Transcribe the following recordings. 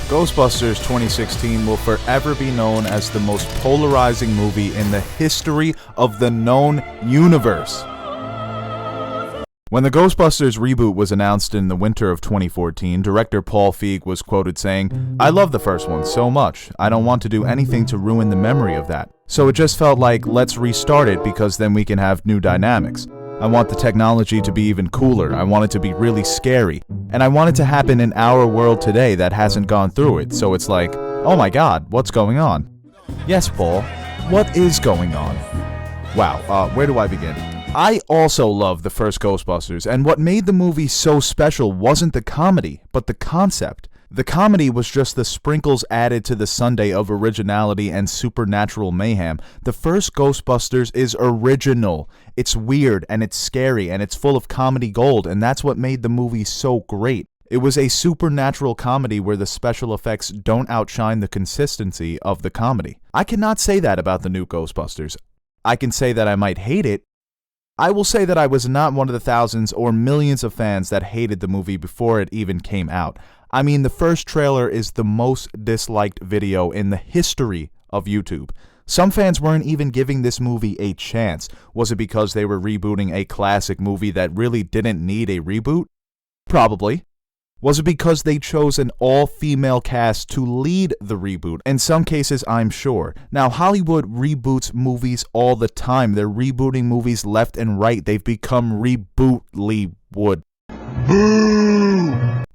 Ghostbusters 2016 will forever be known as the most polarizing movie in the history of the known universe. When the Ghostbusters reboot was announced in the winter of 2014, director Paul Feig was quoted saying, "I love the first one so much, I don't want to do anything to ruin the memory of that. So it just felt like, let's restart it because then we can have new dynamics. I want the technology to be even cooler, I want it to be really scary, and I want it to happen in our world today that hasn't gone through it, so it's like, oh my god, what's going on?" Yes, Paul, what is going on? Wow, where do I begin? I also love the first Ghostbusters, and what made the movie so special wasn't the comedy, but the concept. The comedy was just the sprinkles added to the sundae of originality and supernatural mayhem. The first Ghostbusters is original. It's weird, and it's scary, and it's full of comedy gold, and that's what made the movie so great. It was a supernatural comedy where the special effects don't outshine the consistency of the comedy. I cannot say that about the new Ghostbusters. I can say that I might hate it. I will say that I was not one of the thousands or millions of fans that hated the movie before it even came out. I mean, the first trailer is the most disliked video in the history of YouTube. Some fans weren't even giving this movie a chance. Was it because they were rebooting a classic movie that really didn't need a reboot? Probably. Was it because they chose an all-female cast to lead the reboot? In some cases, I'm sure. Now, Hollywood reboots movies all the time. They're rebooting movies left and right. They've become rebootly-wood.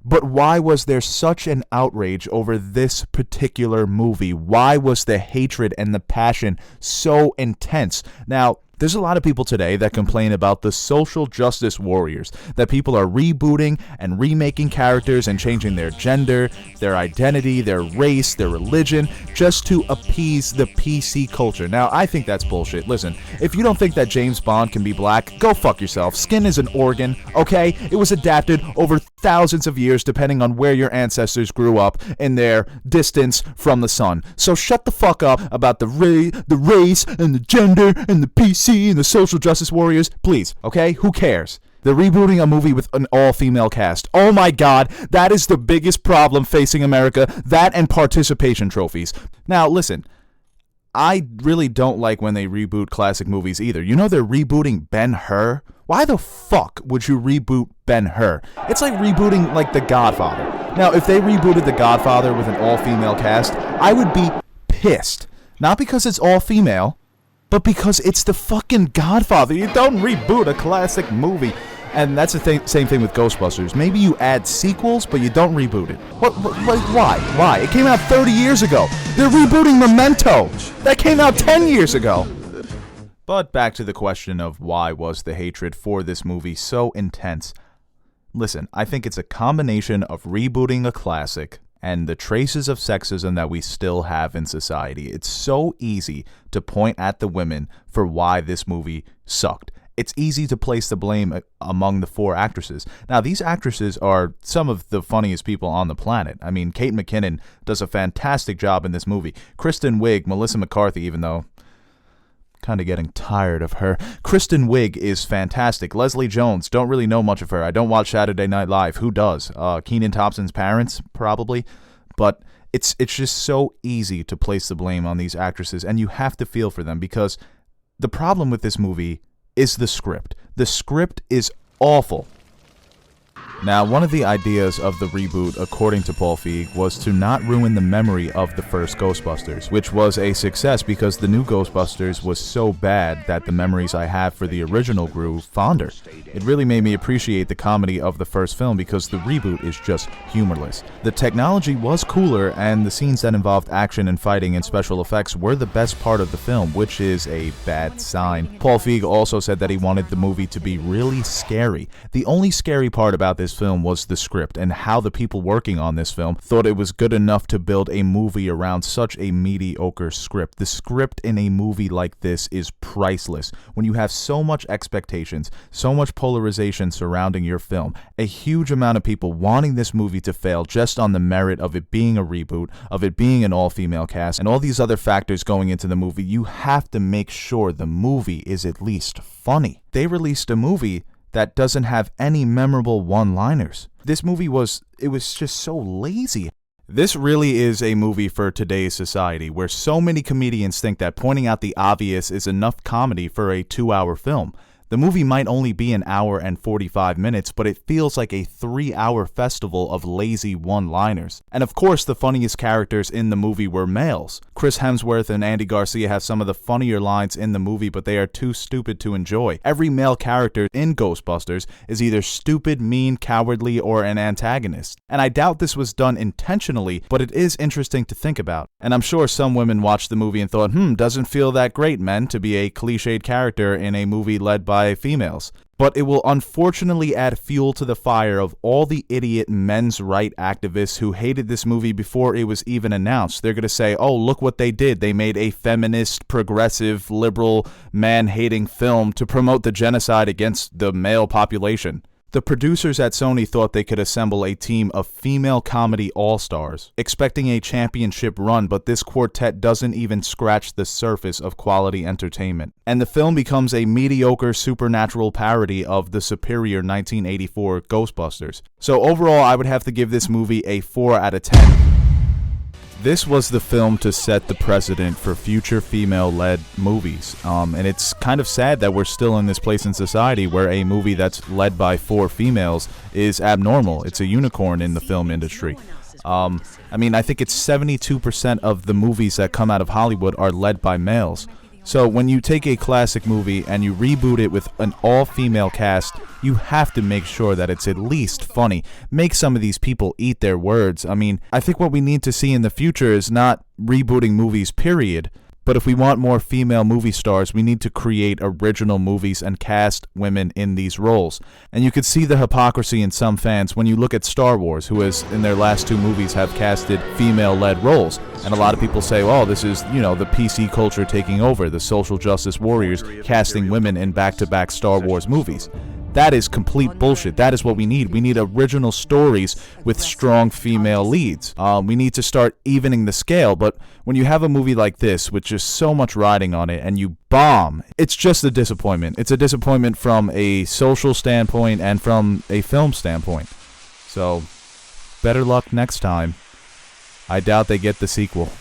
But why was there such an outrage over this particular movie? Why was the hatred and the passion so intense? Now, there's a lot of people today that complain about the social justice warriors, that people are rebooting and remaking characters and changing their gender, their identity, their race, their religion, just to appease the PC culture. Now, I think that's bullshit. Listen, if you don't think that James Bond can be black, go fuck yourself. Skin is an organ, okay? It was adapted over thousands of years depending on where your ancestors grew up in their distance from the sun. So shut the fuck up about the race and the gender and the PC and the social justice warriors, please, okay? Who cares? They're rebooting a movie with an all-female cast. Oh my god, that is the biggest problem facing America, that and participation trophies. Now, listen, I really don't like when they reboot classic movies either. You know they're rebooting Ben-Hur? Why the fuck would you reboot Ben-Hur? It's like rebooting, like, The Godfather. Now, if they rebooted The Godfather with an all-female cast, I would be pissed. Not because it's all-female, but because it's the fucking Godfather. You don't reboot a classic movie. And that's the same thing with Ghostbusters. Maybe you add sequels, but you don't reboot it. Why? Why? It came out 30 years ago. They're rebooting Memento. That came out 10 years ago. But back to the question of why was the hatred for this movie so intense. Listen, I think it's a combination of rebooting a classic and the traces of sexism that we still have in society. It's so easy to point at the women for why this movie sucked. It's easy to place the blame among the four actresses. Now, these actresses are some of the funniest people on the planet. I mean, Kate McKinnon does a fantastic job in this movie. Kristen Wiig, Melissa McCarthy, even though kind of getting tired of her. Kristen Wiig is fantastic. Leslie Jones, don't really know much of her. I don't watch Saturday Night Live. Who does? Kenan Thompson's parents, probably. But it's just so easy to place the blame on these actresses, and you have to feel for them because the problem with this movie is the script. The script is awful. Now, one of the ideas of the reboot, according to Paul Feig, was to not ruin the memory of the first Ghostbusters, which was a success because the new Ghostbusters was so bad that the memories I have for the original grew fonder. It really made me appreciate the comedy of the first film because the reboot is just humorless. The technology was cooler, and the scenes that involved action and fighting and special effects were the best part of the film, which is a bad sign. Paul Feig also said that he wanted the movie to be really scary. The only scary part about this film was the script and how the people working on this film thought it was good enough to build a movie around such a mediocre script. The script in a movie like this is priceless. When you have so much expectations, so much polarization surrounding your film, a huge amount of people wanting this movie to fail just on the merit of it being a reboot, of it being an all-female cast, and all these other factors going into the movie, you have to make sure the movie is at least funny. They released a movie that doesn't have any memorable one-liners. This movie was just so lazy. This really is a movie for today's society, where so many comedians think that pointing out the obvious is enough comedy for a 2-hour film. The movie might only be an hour and 45 minutes, but it feels like a 3-hour festival of lazy one-liners. And of course, the funniest characters in the movie were males. Chris Hemsworth and Andy Garcia have some of the funnier lines in the movie, but they are too stupid to enjoy. Every male character in Ghostbusters is either stupid, mean, cowardly, or an antagonist. And I doubt this was done intentionally, but it is interesting to think about. And I'm sure some women watched the movie and thought, doesn't feel that great, men, to be a cliched character in a movie led by females. But it will unfortunately add fuel to the fire of all the idiot men's right activists who hated this movie before it was even announced. They're going to say, oh, look what they did. They made a feminist, progressive, liberal, man-hating film to promote the genocide against the male population. The producers at Sony thought they could assemble a team of female comedy all-stars, expecting a championship run, but this quartet doesn't even scratch the surface of quality entertainment. And the film becomes a mediocre supernatural parody of the superior 1984 Ghostbusters. So overall, I would have to give this movie a 4 out of 10. This was the film to set the precedent for future female-led movies, and it's kind of sad that we're still in this place in society where a movie that's led by 4 females is abnormal. It's a unicorn in the film industry. I think it's 72% of the movies that come out of Hollywood are led by males. So when you take a classic movie and you reboot it with an all-female cast, you have to make sure that it's at least funny. Make some of these people eat their words. I think what we need to see in the future is not rebooting movies, period. But if we want more female movie stars, we need to create original movies and cast women in these roles. And you could see the hypocrisy in some fans when you look at Star Wars, who has, in their last 2 movies, have casted female-led roles. And a lot of people say, oh, this is, the PC culture taking over, the social justice warriors casting women in back-to-back Star Wars movies. That is complete bullshit. That is what we need. We need original stories with strong female leads. We need to start evening the scale, but when you have a movie like this with just so much riding on it and you bomb, it's just a disappointment. It's a disappointment from a social standpoint and from a film standpoint. So, better luck next time. I doubt they get the sequel.